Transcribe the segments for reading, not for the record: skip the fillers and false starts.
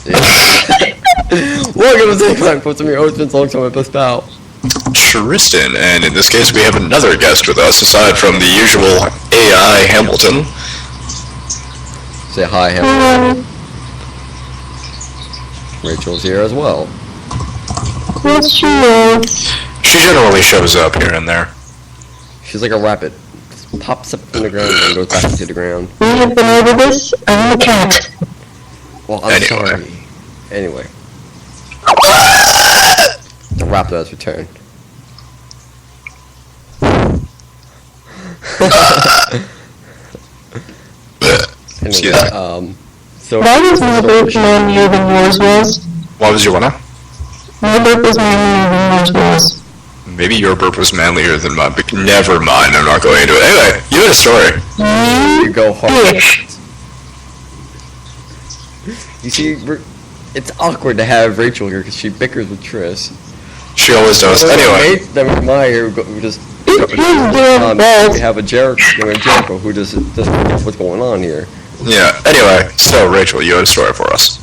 Welcome to Take Time from your host, Vince Longtime, my best pal. Tristan, and in this case we have another guest with us aside from the usual AI Hamilton. Say hi, Hamilton. Rachel's here as well. Yes, she is. She generally shows up here and there. She's like a rabbit. Just pops up from the ground and goes back to the ground. We have been over this. I'm a cat. Well, I'm sorry. Anyway. The raptor has returned. Anyway, so why was my burp manlier than yours was? What was your one? My burp was manlier than yours was. Maybe your burp was manlier than mine, but never mind, I'm not going into it. Anyway, you had a story. You go hard. You see, it's awkward to have Rachel here because she bickers with Tris. She always does. Anyway. Then Maya who just... we have a Jericho who doesn't get what's going on here. Yeah, anyway, so Rachel, you had a story for us.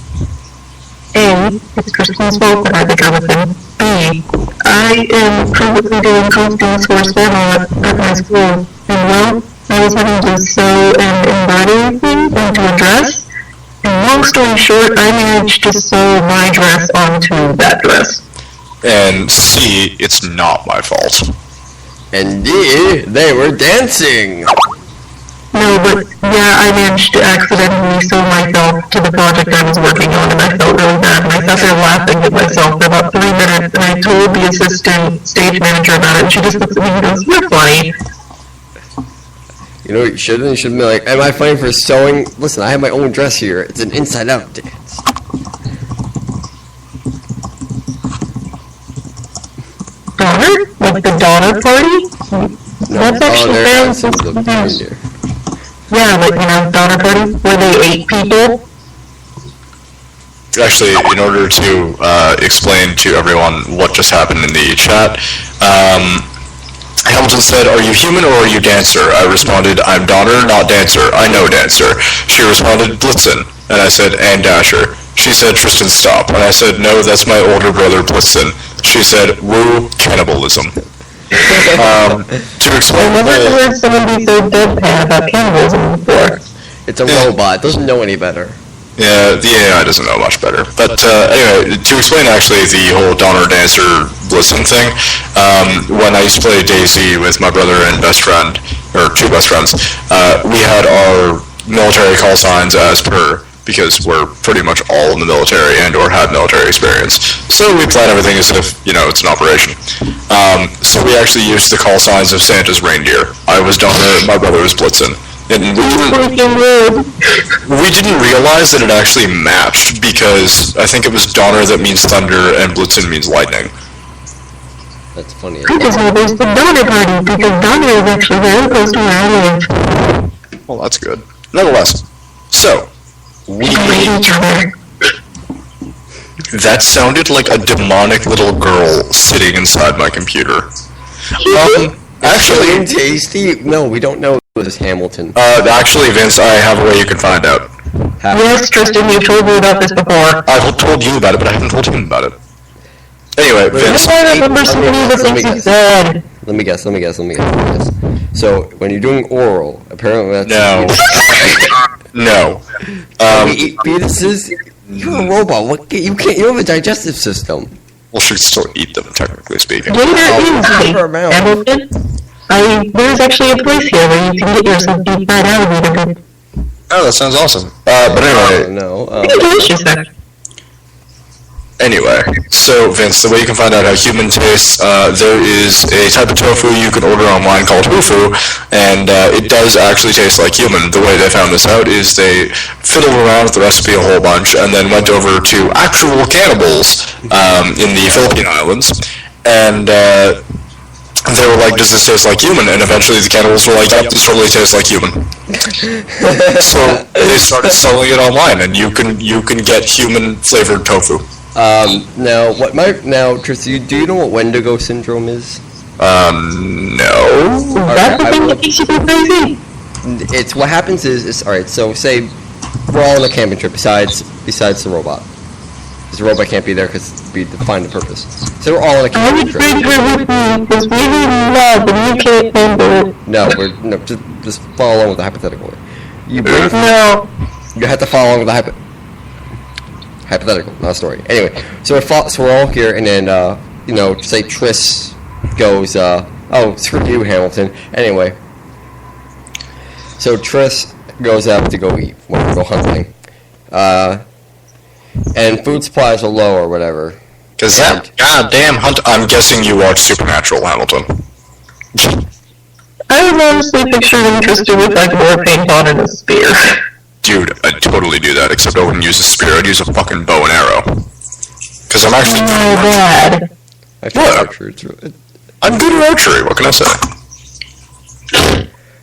A, it's Kristen's fault that I think I was in. B, I am currently doing costumes for Spreaker at my school. And well, I was having to sew an embroidery thing into a dress. And long story short, I managed to sew my dress onto that dress. And C, it's not my fault. And D, they were dancing! No, but yeah, I managed to accidentally sew myself to the project I was working on, and I felt really bad, and I sat there laughing at myself for about 3 minutes, and I told the assistant stage manager about it, and she just looks at me and goes, "You're funny." You know what you should be like, am I funny for sewing? Listen, I have my own dress here. It's an inside-out dance. Donner? Like the Donner Party? No, That's actually reindeer. Yeah, like, Donner Party, where they ate people. Actually, in order to explain to everyone what just happened in the chat, Hamilton said, "Are you human or are you dancer?" I responded, "I'm Donner, not dancer. I know dancer." She responded, "Blitzen." And I said, "And Dasher." She said, "Tristan, stop." And I said, "No, that's my older brother, Blitzen." She said, "Woo, cannibalism." To explain, I've never heard someone be so deadpan about cannibalism before. It's a robot. It doesn't know any better. Yeah, the AI doesn't know much better. But anyway, to explain actually the whole Donner Dancer Blitzen thing, when I used to play DayZ with my brother and best friend, or two best friends, we had our military call signs as per, because we're pretty much all in the military and or have military experience. So we plan everything as if, it's an operation. So we actually used the call signs of Santa's reindeer. I was Donner, my brother was Blitzen. And we didn't realize that it actually matched, because I think it was Donner that means thunder and Blitzen means lightning. That's funny. I just know there's the Donner Party, because Donner is actually very close to where I live. Well, that's good. Nonetheless, so, that sounded like a demonic little girl sitting inside my computer. Actually, tasty. No, we don't know this Hamilton. Actually, Vince, I have a way you can find out. Yes, Tristan, you told me about this before. I've told you about it, but I haven't told him about it. Anyway, Vince. I remember some of the things you said. Let me guess. So, when you're doing oral, apparently that's... No. We eat fetuses? You're a robot. What? You have a digestive system. Well, she can still eat them, technically speaking. Hamilton? There's actually a place here where you can get yourself deep fried alligator. Oh, that sounds awesome. But anyway... Delicious, there. Anyway, so Vince, the way you can find out how human tastes, there is a type of tofu you can order online called Hufu, and it does actually taste like human. The way they found this out is they fiddled around with the recipe a whole bunch, and then went over to actual cannibals in the Philippine Islands, and they were like, "Does this taste like human?" And eventually the cannibals were like, "Yep, this totally tastes like human." So they started selling it online, and you can get human flavored tofu. Now, Tristan, do you know what Wendigo syndrome is? No. That's the thing that makes you go crazy. It's what happens is alright. So say we're all on a camping trip besides the robot. Because the robot can't be there because we defined the purpose. So we're all in a I would character. bring her with me because we need love and you can't handle it. No, just follow along with the hypothetical. You bring. No. You have to follow along with the hypothetical, not a story. Anyway, so we're all here, and then say Triss goes, oh, screw you, Hamilton. Anyway, so Triss goes out to go eat, go hunting, and food supplies are low or whatever. Because that goddamn hunt. I'm guessing you watch Supernatural, Hamilton. I would honestly picture them interested with like war paint on and a spear. Dude, I'd totally do that, except I wouldn't use a spear, I'd use a fucking bow and arrow. Because I'm actually good at archery. I feel What? archery. I'm good at archery, what can I say?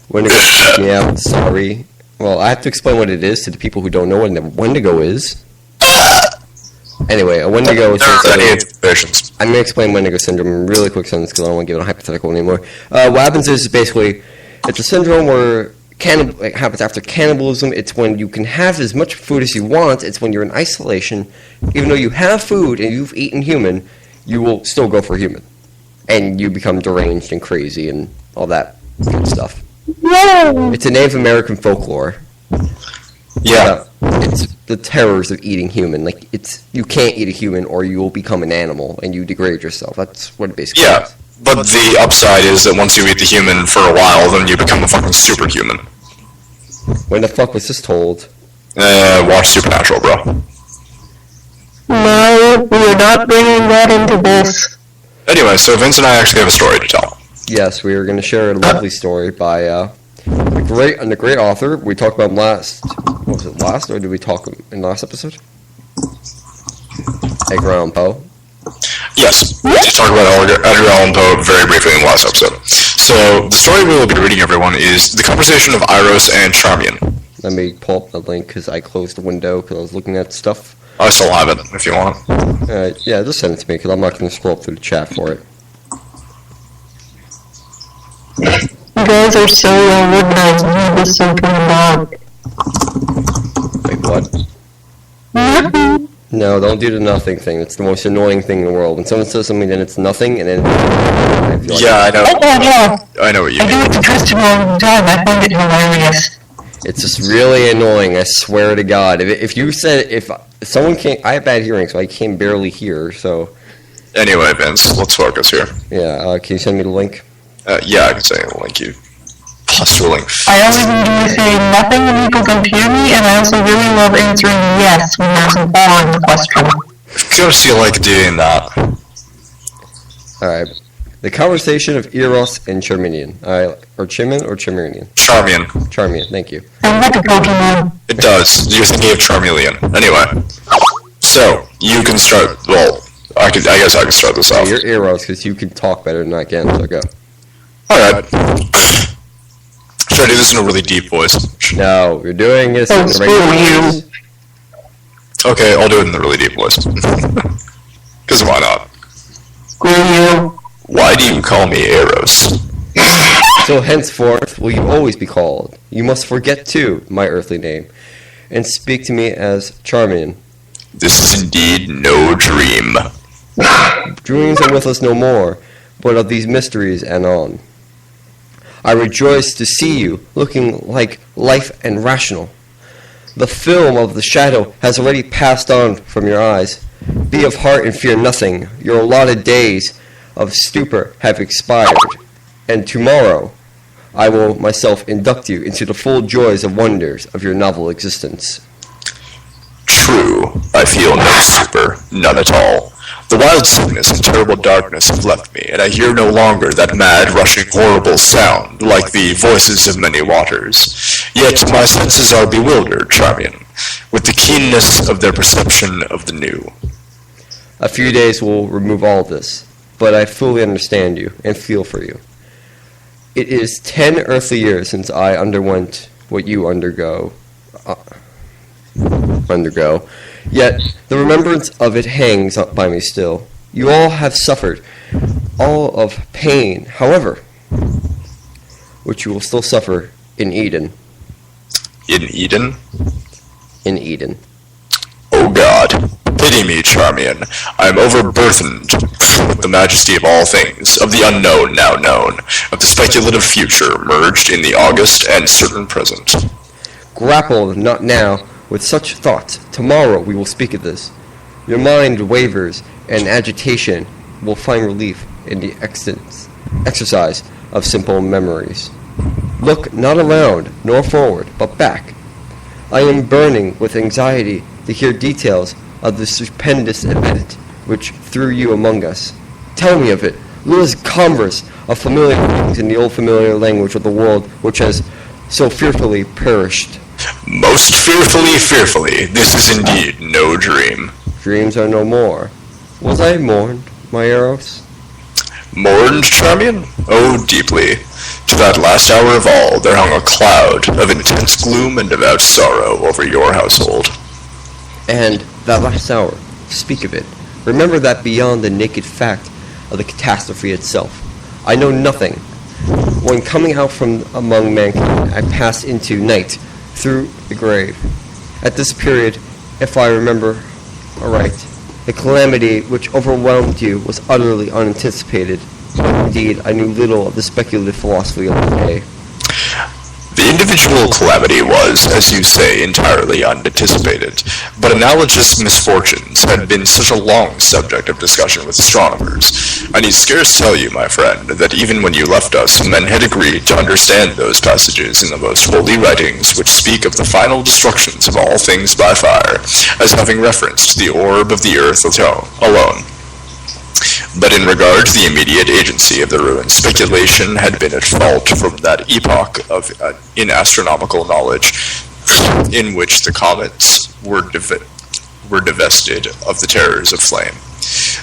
Wendigo, yeah, sorry. Well, I have to explain what it is to the people who don't know what a Wendigo is. Anyway, a Wendigo is... Patience. I'm going to explain Wendigo syndrome in really quick sentence because I don't want to give it a hypothetical anymore. What happens is basically, it's a syndrome where it happens after cannibalism. It's when you can have as much food as you want. It's when you're in isolation. Even though you have food and you've eaten human, you will still go for human. And you become deranged and crazy and all that good stuff. No. It's a Native American folklore. Yeah. It's the terrors of eating human. Like, you can't eat a human or you will become an animal and you degrade yourself. That's what it basically is. But the upside is that once you eat the human for a while, then you become a fucking superhuman. When the fuck was this told? Watch Supernatural, bro. No, we are not bringing that into this. Anyway, so Vince and I actually have a story to tell. Yes, we are going to share a lovely story by a great author. We talked about him last. What was it, last? Or did we talk in the last episode? Edgar Allan Poe. Yes, we did talk about Edgar Allan Poe very briefly in the last episode. So, the story we will be reading, everyone, is The Conversation of Iros and Charmian. Let me pull up the link because I closed the window because I was looking at stuff. I still have it, if you want. Alright, yeah, just send it to me because I'm not going to scroll up through the chat for it. You guys are so well organized. You need something wrong. Wait, what? Nothing. No, don't do the nothing thing. It's the most annoying thing in the world. When someone says something, then it's nothing, and then I feel like I know. Oh, yeah. I know what you I do mean. it to Tristan all the time. I find it hilarious. it's just really annoying. I swear to God. If someone can't, I have bad hearing, so I can barely hear. So Anyway, Vince, let's focus here. yeah, can you send me the link? Yeah, I can say a link you. Plus your link. I always enjoy saying nothing when people don't hear me, and I also really love answering yes when there's an or in the question. Of course you like doing that. All right. The Conversation of Eros and Charminian. Or Chimin or Charminian? Charmian. Charmian, thank you. Sounds like a Pokemon. It does. You're thinking of Charmeleon. Anyway. So, you can start, well, I guess I can start this off. You're Eros because you can talk better than I can, so go. Alright. Should I do this in a really deep voice? No, you're doing this in Oh, the screw regular you. Okay, I'll do it in the really deep voice. Because why not? Screw you. Why do you call me Eros? So henceforth will you always be called. You must forget too my earthly name, and speak to me as Charmian. This is indeed no dream. Dreams are with us no more, but of these mysteries anon. I rejoice to see you, looking like life and rational. The film of the shadow has already passed on from your eyes. Be of heart and fear nothing. Your allotted days of stupor have expired, and tomorrow I will myself induct you into the full joys and wonders of your novel existence. True, I feel no stupor, none at all. The wild sickness and terrible darkness have left me, and I hear no longer that mad, rushing, horrible sound, like the voices of many waters. Yet my senses are bewildered, Charmian, with the keenness of their perception of the new. A few days will remove all this, but I fully understand you and feel for you. It is 10 earthly years since I underwent what you undergo. Yet the remembrance of it hangs up by me still. You all have suffered, all of pain, however, which you will still suffer in Eden. In Eden? In Eden. Oh God. Pity me, Charmian. I am overburdened with the majesty of all things, of the unknown now known, of the speculative future merged in the august and certain present. Grapple not now with such thoughts. Tomorrow we will speak of this. Your mind wavers, and agitation will find relief in the exercise of simple memories. Look not around, nor forward, but back. I am burning with anxiety to hear details of the stupendous event which threw you among us. Tell me of it. Let us converse of familiar things in the old familiar language of the world which has so fearfully perished. Most fearfully, this is indeed no dream. Dreams are no more. Was I mourned, my Eros? Mourned, Charmian? Oh, deeply. To that last hour of all, there hung a cloud of intense gloom and devout sorrow over your household. And that last hour, speak of it. Remember that beyond the naked fact of the catastrophe itself, I know nothing. When coming out from among mankind, I passed into night through the grave. At this period, if I remember aright, the calamity which overwhelmed you was utterly unanticipated. Indeed, I knew little of the speculative philosophy of the day. The individual calamity was, as you say, entirely unanticipated, but analogous misfortunes had been such a long subject of discussion with astronomers. I need scarce tell you, my friend, that even when you left us, men had agreed to understand those passages in the most holy writings which speak of the final destructions of all things by fire, as having reference to the orb of the earth alone. But in regard to the immediate agency of the ruins, speculation had been at fault from that epoch in astronomical knowledge in which the comets were divested of the terrors of flame.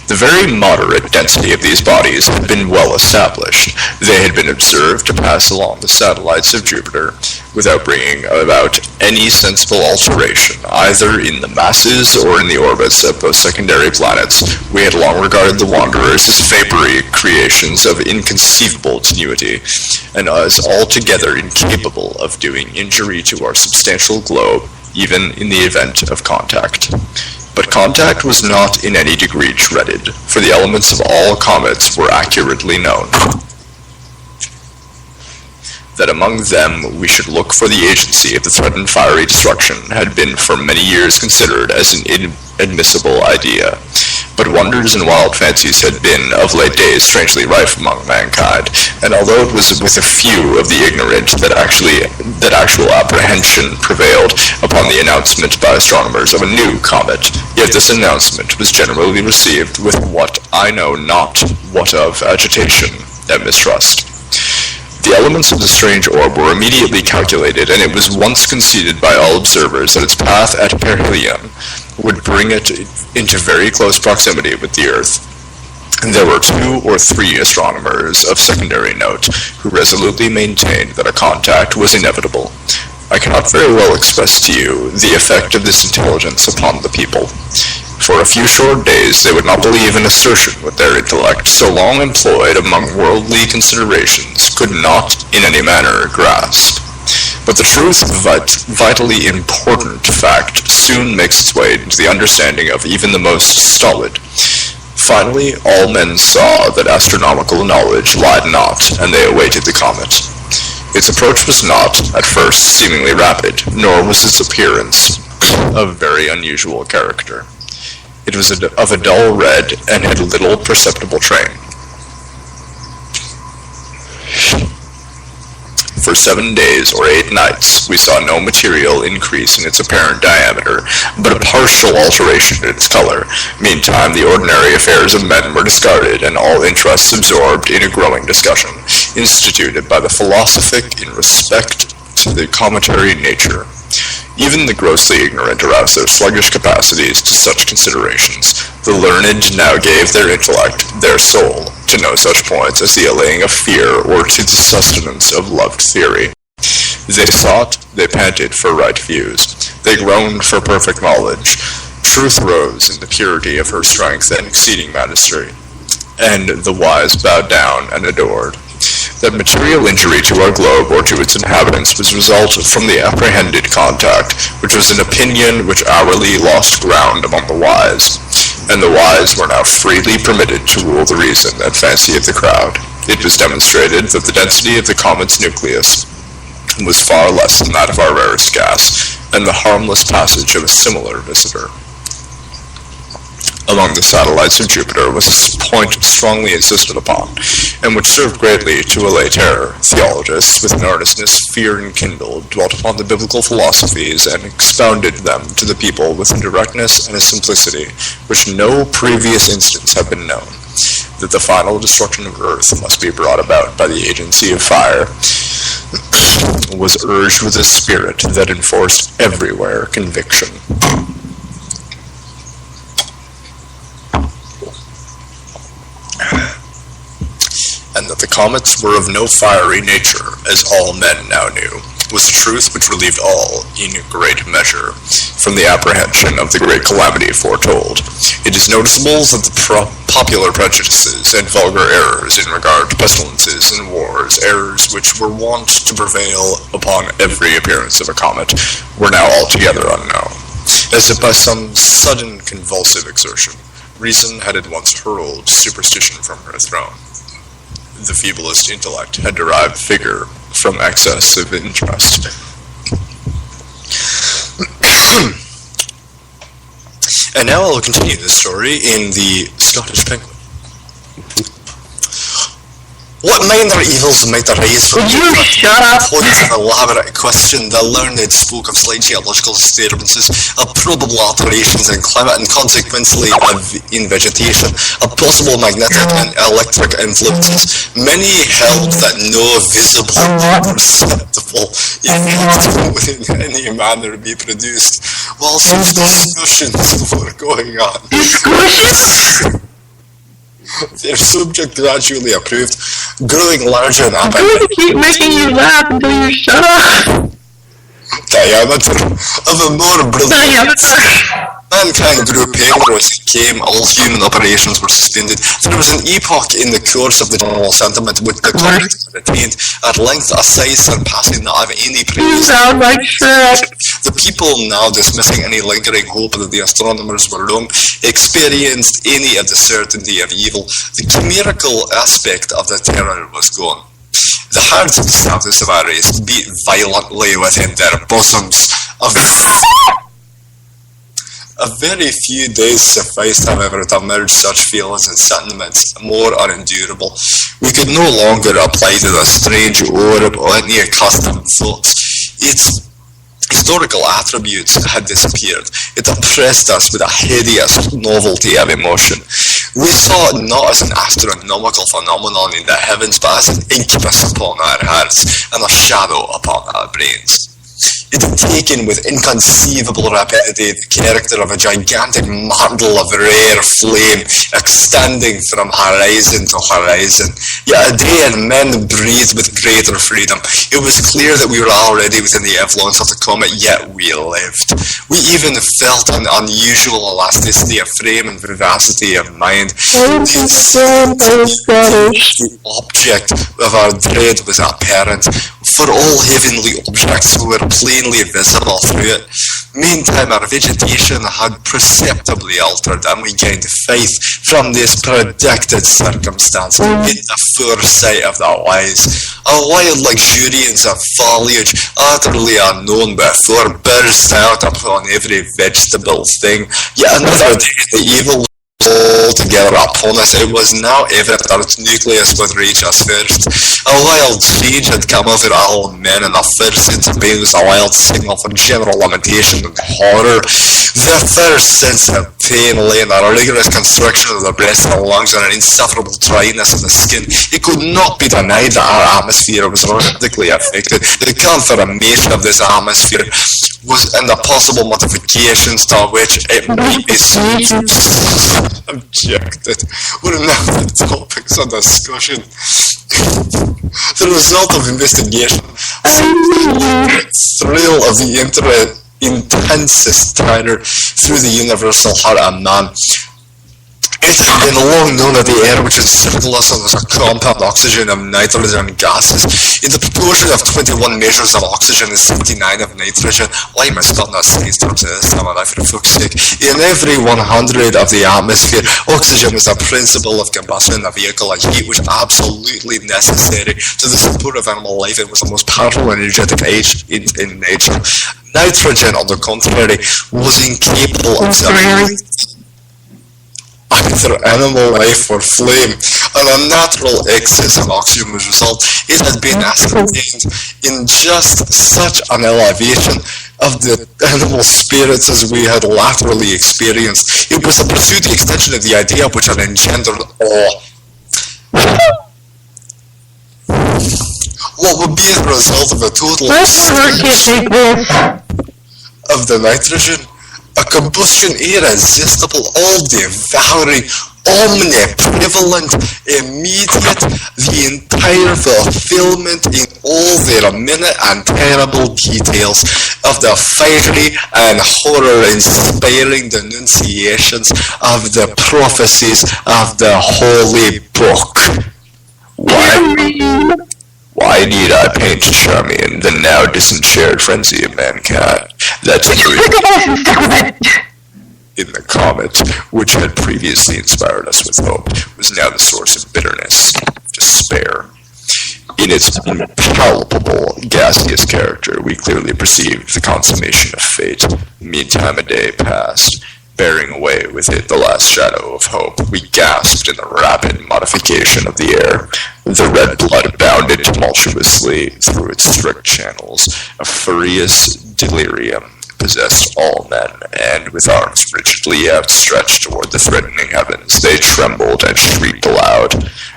The very moderate density of these bodies had been well established. They had been observed to pass along the satellites of Jupiter without bringing about any sensible alteration, either in the masses or in the orbits of those secondary planets. We had long regarded the wanderers as vapory creations of inconceivable tenuity, and as altogether incapable of doing injury to our substantial globe, even in the event of contact. But contact was not in any degree dreaded, for the elements of all comets were accurately known. That among them we should look for the agency of the threatened fiery destruction had been for many years considered as an inadmissible idea. But wonders and wild fancies had been, of late days, strangely rife among mankind, and although it was with a few of the ignorant that actual apprehension prevailed upon the announcement by astronomers of a new comet, yet this announcement was generally received with what I know not what of agitation and mistrust. The elements of the strange orb were immediately calculated, and it was once conceded by all observers that its path at perihelion would bring it into very close proximity with the Earth. And there were 2 or 3 astronomers of secondary note who resolutely maintained that a contact was inevitable. I cannot very well express to you the effect of this intelligence upon the people. For a few short days they would not believe an assertion with their intellect, so long employed among worldly considerations, could not in any manner grasp. But the truth of a vitally important fact soon makes its way into the understanding of even the most stolid. Finally, all men saw that astronomical knowledge lied not, and they awaited the comet. Its approach was not, at first, seemingly rapid, nor was its appearance of very unusual character. It was of a dull red, and had little perceptible train. For 7 days or 8 nights, we saw no material increase in its apparent diameter, but a partial alteration in its color. Meantime, the ordinary affairs of men were discarded, and all interests absorbed in a growing discussion, instituted by the philosophic in respect to the cometary nature. Even the grossly ignorant aroused their sluggish capacities to such considerations. The learned now gave their intellect, their soul, to no such points as the allaying of fear or to the sustenance of loved theory. They sought, they panted for right views. They groaned for perfect knowledge. Truth rose in the purity of her strength and exceeding majesty, and the wise bowed down and adored. that material injury to our globe or to its inhabitants was a result from the apprehended contact, which was an opinion which hourly lost ground among the wise, and the wise were now freely permitted to rule the reason and fancy of the crowd. It was demonstrated that the density of the comet's nucleus was far less than that of our rarest gas, and the harmless passage of a similar visitor among the satellites of Jupiter was a point strongly insisted upon, and which served greatly to allay terror. Theologists, with an earnestness fear enkindled, dwelt upon the biblical philosophies and expounded them to the people with a directness and a simplicity which no previous instance have been known, that the final destruction of Earth must be brought about by the agency of fire, was urged with a spirit that enforced everywhere conviction. And that the comets were of no fiery nature, as all men now knew, was a truth which relieved all, in great measure, from the apprehension of the great calamity foretold. It is noticeable that the popular prejudices and vulgar errors in regard to pestilences and wars, errors which were wont to prevail upon every appearance of a comet, were now altogether unknown, as if by some sudden convulsive exertion, reason had at once hurled superstition from her throne. The feeblest intellect had derived vigor from excess of interest. And now I'll continue this story in the Scottish Penguin. What minor evils might arise from Would you shut up? Points of elaborate question. The learned spoke of slight geological disturbances, of probable alterations in climate and consequently in vegetation, of possible magnetic and electric influences. Many held that no visible or perceptible effect would in any manner be produced, while such discussions were going on. Discussions? Their subject gradually approved, growing larger and I'm going to keep making you laugh until you shut up. diameter of a more brilliant. Mankind grew paler as it came, all human operations were suspended. There was an epoch in the course of the general sentiment which the convict attained, at length a size surpassing that of any previous. You sound like Shrek. The people, now dismissing any lingering hope that the astronomers were wrong, experienced any of the certainty of evil. The chimerical aspect of the terror was gone. The hearts of the stoutest of our race beat violently within their bosoms. A very few days sufficed, however, to merge such feelings and sentiments more unendurable. We could no longer apply to the strange orb any accustomed thoughts. Its historical attributes had disappeared. It oppressed us with a hideous novelty of emotion. We saw it not as an astronomical phenomenon in the heavens, but as an incubus upon our hearts and a shadow upon our brains. It had taken with inconceivable rapidity the character of a gigantic mantle of rare flame extending from horizon to horizon. Yet a day and men breathed with greater freedom. It was clear that we were already within the influence of the comet, yet we lived. We even felt an unusual elasticity of frame and vivacity of mind. The object of our dread was apparent, for all heavenly objects were plainly visible through it. Meantime, our vegetation had perceptibly altered, and we gained faith from this predicted circumstance in the foresight of the wise. A wild luxuriance of foliage, utterly unknown before, burst out upon every vegetable thing. Yet another day, the evil altogether upon us. It was now evident that its nucleus would reach us first. A wild change had come over all men, and the first sense of pain was a wild signal for general lamentation and horror. The first sense of pain lay in a rigorous constriction of the breast and the lungs and an insufferable dryness of the skin. It could not be denied that our atmosphere was radically affected. The confirmation of this atmosphere was in the possible modifications to which it might be subjected were now the topics of discussion. The result of investigation, the thrill of the intensest terror through the universal heart of man, It has been long known that the air which encircles us was a compound oxygen of nitrogen gases. In the proportion of 21 measures of oxygen and 79 of nitrogen. Why am I spelling out science terms this time of life, for fuck's sake? In every 100 of the atmosphere, oxygen was the principle of combustion in a vehicle, and heat was absolutely necessary to the support of animal life. It was the most powerful and energetic age in nature. Nitrogen, on the contrary, was incapable of either animal life or flame, and a natural excess of oxygen was result. It had been ascertained in just such an elevation of the animal spirits as we had laterally experienced. It was a pursuit extension of the idea which had engendered awe. What would be the result of a total of the nitrogen? A combustion irresistible, all-devouring, omniprevalent, immediate, the entire fulfillment in all their minute and terrible details of the fiery and horror-inspiring denunciations of the prophecies of the Holy Book. Why need I paint Charmian, the now disenchanted frenzy of mankind? That's in the comet, which had previously inspired us with hope, was now the source of bitterness, despair. In its impalpable, gaseous character, we clearly perceived the consummation of fate. Meantime, a day passed, bearing away with it the last shadow of hope. We gasped in the rapid modification of the air. The red blood bounded tumultuously through its strict channels. A furious delirium possessed all men, and with arms rigidly outstretched toward the threatening heavens, they trembled and shrieked aloud.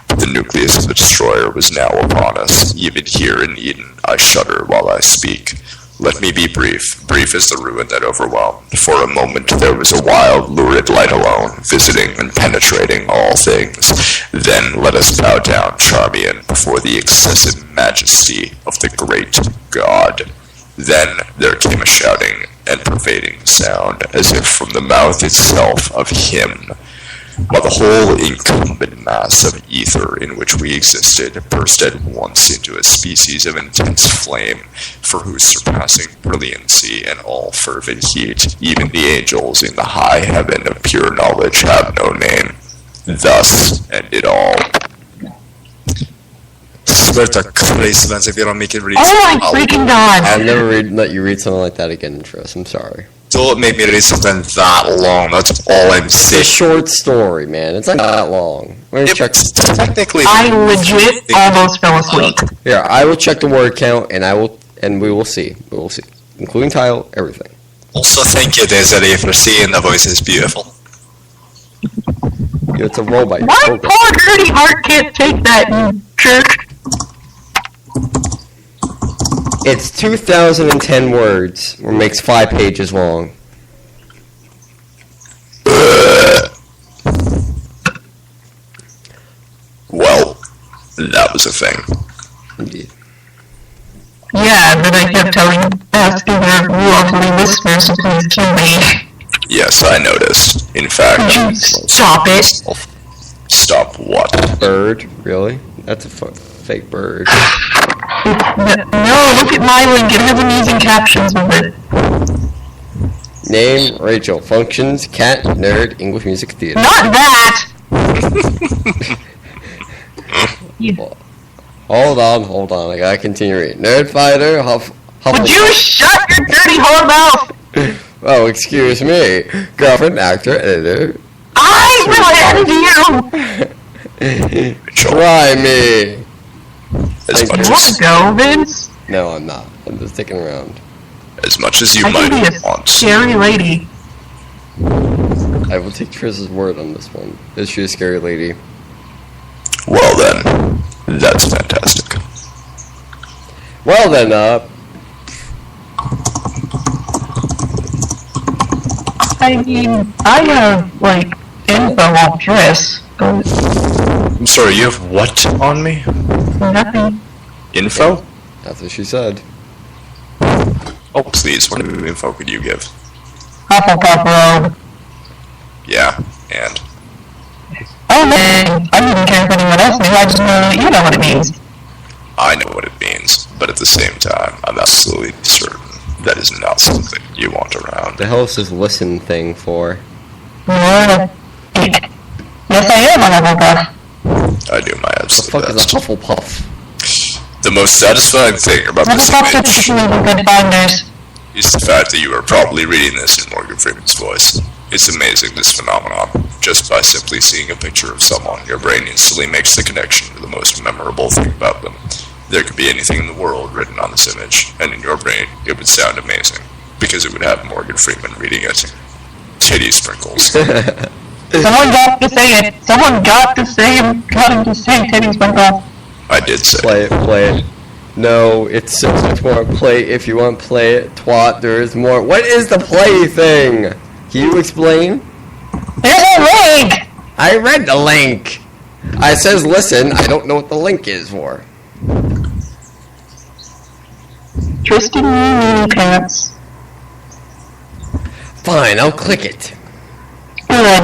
The nucleus of the destroyer was now upon us. Even here in Eden, I shudder while I speak. Let me be brief. Brief as the ruin that overwhelmed. For a moment there was a wild, lurid light alone, visiting and penetrating all things. Then let us bow down, Charmian, before the excessive majesty of the great God. Then there came a shouting and pervading sound, as if from the mouth itself of him, while the whole incumbent mass of ether in which we existed burst at once into a species of intense flame, for whose surpassing brilliancy and all fervent heat even the angels in the high heaven of pure knowledge have no name. Thus ended all. Swear to Christ, Vince, if you don't make it read. Oh my freaking god! I'll never let you read something like that again, Tris. I'm sorry. Don't make me read something that long. That's all I'm saying. It's a short story, man. It's not that long. We're gonna check. Technically, I legit almost fell asleep. Here, I will check the word count, and we will see. We will see, including title, everything. Also, thank you, Desiree, for saying the voice is beautiful. It's a robot. My poor dirty heart can't take that, you jerk. It's 2,010 words, or makes 5 pages long. Well, that was a thing. Indeed. Yeah, but I kept asking our lovely listeners to please kill me. Yes, I noticed. In fact, Stop it. Stop what? Bird? Really? That's a fake bird. No, look at my link. It has amazing captions with it. Name, Rachel. Functions, cat, nerd, English music theater. Not that! Hold on. I gotta continue reading. Nerd fighter, Would you shut your dirty whore mouth? Oh, excuse me. Girlfriend, actor, editor. I will edit you! Try me. As You much want as, to go, Vince? No, I'm not. I'm just sticking around. as much as you I might can be a want. scary lady. I will take Tris's word on this one. Is she a scary lady? Well then, that's fantastic. Well then, I mean, I have, like, info on Tris, but I'm sorry, you have what on me? nothing. Info? that's what she said. Oh, please, what info could you give? Hufflepuff Road. Yeah, and? saying. I didn't care if anyone else knew. I just know that you know what it means. I know what it means, but at the same time, I'm absolutely certain that is not something you want around. The hell is this listen thing for? Yes, I am a Hufflepuff. I do my The absolute fuck is best. a Hufflepuff? The most satisfying thing about this Hufflepuffs are image really good finders. is the fact that you are probably reading this in Morgan Freeman's voice. It's amazing, this phenomenon. Just by simply seeing a picture of someone, your brain instantly makes the connection to the most memorable thing about them. There could be anything in the world written on this image, and in your brain, it would sound amazing, because it would have Morgan Freeman reading it. Titty sprinkles. Someone got to say it. Someone got to say it. Got him to say Teddy Sprinkle. I did say. Play it. No, it's so much more. Play if you want. Play it, twat. There is more. What is the play thing? Can you explain? There's a link! I read the link. It says listen. I don't know what the link is for. Tristan Mini Pants. Fine, I'll click it. Good.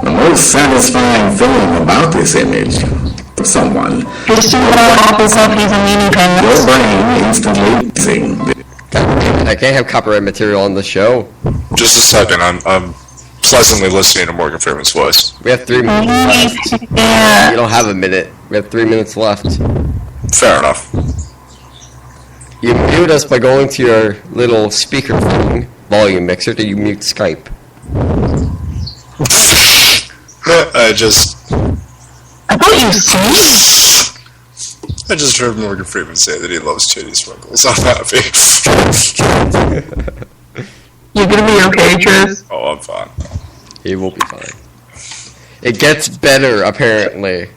The most satisfying thing about this image of someone, Tristan Hufflepuff is a Mini your Pants. brain instantly sing. I can't have copyright material on the show. Just a second, I'm pleasantly listening to Morgan Freeman's voice. We have 3 minutes left. Yeah. You don't have a minute. We have 3 minutes left. Fair enough. You mute us by going to your little speaker thing, volume mixer, to you mute Skype. I just thought you sneezed. I just heard Morgan Freeman say that he loves titty sprinkles. I'm happy. You're gonna be okay, Tris? Oh, I'm fine. It will be fine. It gets better, apparently.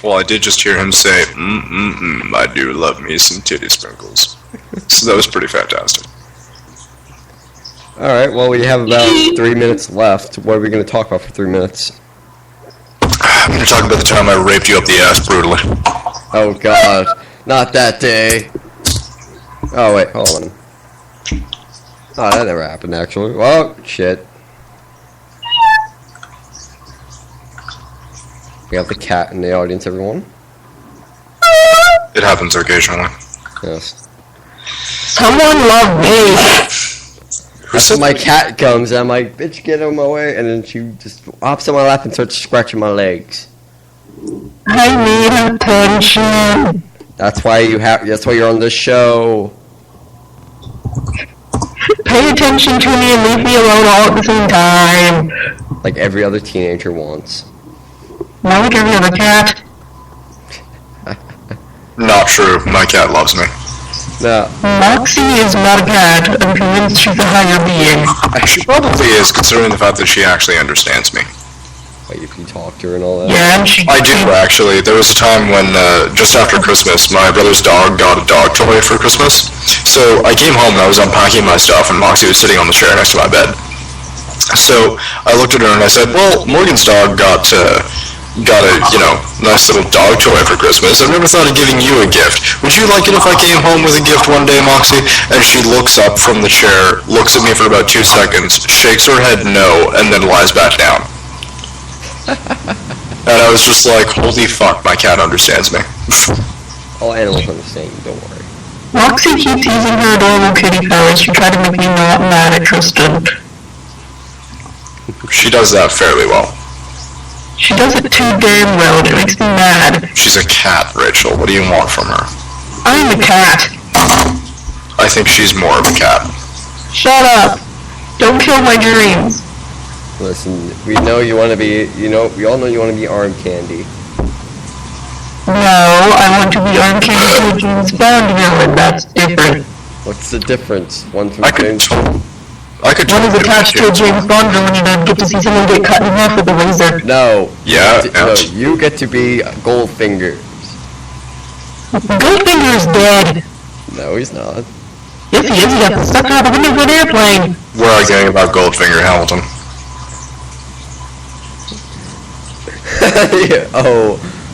Well, I did just hear him say, I do love me some titty sprinkles. So that was pretty fantastic. Alright, well, we have about 3 minutes left. What are we going to talk about for 3 minutes? I'm going to talk about the time I raped you up the ass brutally. Oh, God. Not that day. Oh, wait, hold on. Oh, that never happened, actually. Well, shit. We have the cat in the audience, everyone. It happens occasionally. Yes. Someone love me. So my cat comes, and I'm like, bitch, get out of my way. And then she just hops on my lap and starts scratching my legs. I need attention. That's why that's why you're on the show. Pay attention to me and leave me alone all at the same time. Like every other teenager wants. Not like every other cat. Not true. My cat loves me. No. Moxie is not a cat. I'm convinced she's a higher being. She probably is, considering the fact that she actually understands me. Like if you talk to her and all that. Yeah, and she... I do, actually. There was a time when, just after Christmas, my brother's dog got a dog toy for Christmas. So I came home and I was unpacking my stuff, and Moxie was sitting on the chair next to my bed. So I looked at her and I said, well, Morgan's dog got a, nice little dog toy for Christmas. I've never thought of giving you a gift. Would you like it if I came home with a gift one day, Moxie? And she looks up from the chair, looks at me for about 2 seconds, shakes her head no, and then lies back down. And I was just like, holy fuck, my cat understands me. All animals understand you, don't worry. Moxie keeps using her adorable kitty powers to try to make me not mad at Tristan. She does that fairly well. She does it too damn well, and it makes me mad. She's a cat, Rachel. What do you want from her? I'm a cat. I think she's more of a cat. Shut up. Don't kill my dreams. Listen, we know you want to be, we all know you want to be arm candy. No, I want to be arm candy to a James Bond villain. That's different. What's the difference? One from I could James. One is attached to a James Bond villain, and I get to see someone get cut in half with a laser. No. Yeah, No, you get to be Goldfinger. Goldfinger's dead. No, he's not. Yes, he is. He got stuck out the window of an airplane. We're arguing about Goldfinger, Hamilton. Yeah,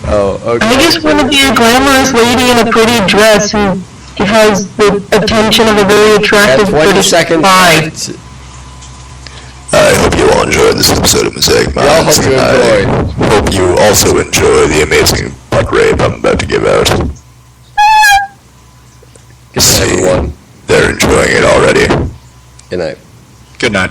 okay. I just want to be a glamorous lady in a pretty dress who has the attention of a very At attractive 20 British seconds spy. left. I hope you all enjoyed this episode of Mosaic We all Minds. hope you I enjoyed. hope you also enjoy the amazing butt rape I'm about to give out. Good night, everyone. They're enjoying it already. Good night. Good night.